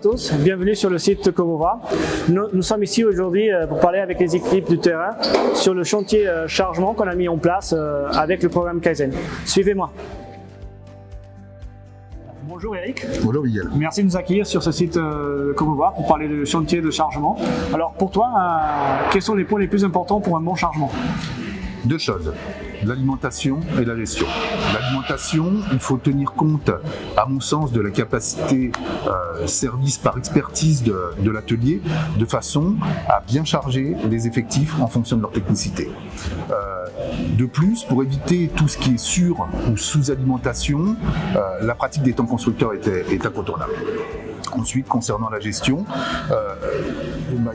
tous, bienvenue sur le site Comova. Nous sommes ici aujourd'hui pour parler avec les équipes du terrain sur le chantier chargement qu'on a mis en place avec le programme Kaizen. Suivez-moi. Bonjour Eric. Bonjour Miguel. Merci de nous accueillir sur ce site Comova pour parler du chantier de chargement. Alors pour toi, quels sont les points les plus importants pour un bon chargement? Deux choses, l'alimentation et la gestion. L'alimentation, il faut tenir compte, à mon sens, de la capacité service par expertise de l'atelier, de façon à bien charger les effectifs en fonction de leur technicité. De plus, pour éviter tout ce qui est sur- ou sous-alimentation, la pratique des temps constructeurs est incontournable. Ensuite, concernant la gestion,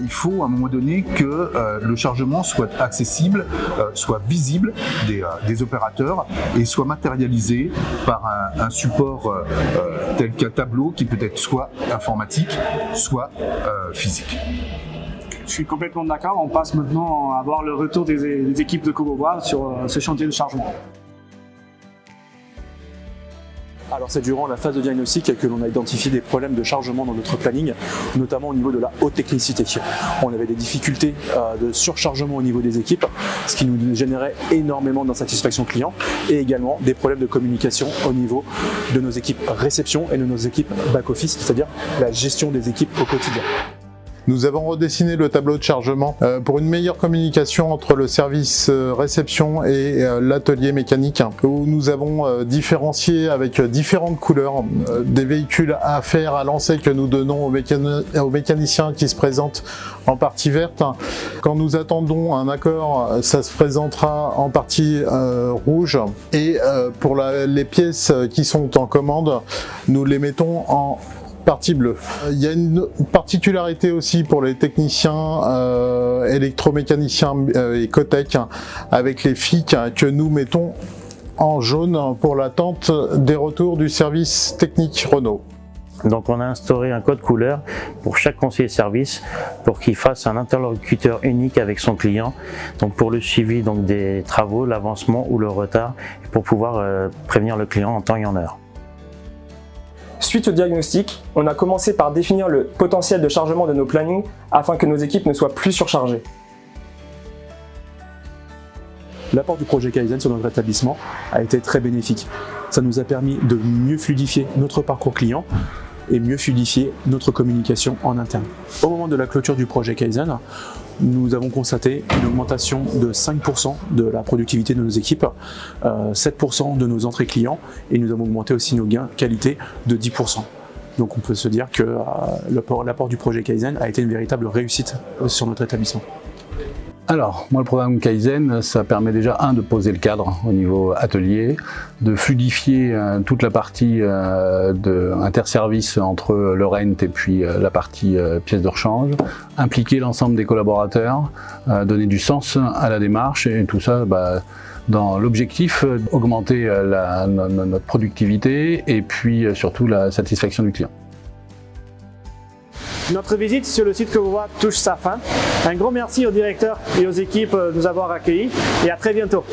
il faut à un moment donné que le chargement soit accessible, soit visible des opérateurs et soit matérialisé par un support tel qu'un tableau qui peut être soit informatique, soit physique. Je suis complètement d'accord. On passe maintenant à voir le retour des équipes de Comova sur ce chantier de chargement. Alors c'est durant la phase de diagnostic que l'on a identifié des problèmes de chargement dans notre planning, notamment au niveau de la haute technicité. On avait des difficultés de surchargement au niveau des équipes, ce qui nous générait énormément d'insatisfaction client, et également des problèmes de communication au niveau de nos équipes réception et de nos équipes back-office, c'est-à-dire la gestion des équipes au quotidien. Nous avons redessiné le tableau de chargement pour une meilleure communication entre le service réception et l'atelier mécanique, où nous avons différencié avec différentes couleurs des véhicules à faire, à lancer que nous donnons aux mécaniciens qui se présentent en partie verte. Quand nous attendons un accord, ça se présentera en partie rouge, et pour les pièces qui sont en commande, nous les mettons en partie bleue. Il y a une particularité aussi pour les techniciens électromécaniciens et Cotec avec les FIC que nous mettons en jaune pour l'attente des retours du service technique Renault. Donc on a instauré un code couleur pour chaque conseiller de service pour qu'il fasse un interlocuteur unique avec son client, donc pour le suivi donc des travaux, l'avancement ou le retard, et pour pouvoir prévenir le client en temps et en heure. Suite au diagnostic, on a commencé par définir le potentiel de chargement de nos plannings afin que nos équipes ne soient plus surchargées. L'apport du projet Kaizen sur notre établissement a été très bénéfique. Ça nous a permis de mieux fluidifier notre parcours client et mieux fluidifier notre communication en interne. Au moment de la clôture du projet Kaizen, nous avons constaté une augmentation de 5% de la productivité de nos équipes, 7% de nos entrées clients, et nous avons augmenté aussi nos gains qualité de 10%. Donc on peut se dire que l'apport du projet Kaizen a été une véritable réussite sur notre établissement. Alors, moi le programme Kaizen, ça permet déjà de poser le cadre au niveau atelier, de fluidifier toute la partie interservice entre le rent et puis la partie pièces de rechange, impliquer l'ensemble des collaborateurs, donner du sens à la démarche, et tout ça dans l'objectif d'augmenter notre productivité et puis surtout la satisfaction du client. Notre visite sur le site Comova touche sa fin. Un grand merci au directeur et aux équipes de nous avoir accueillis et à très bientôt.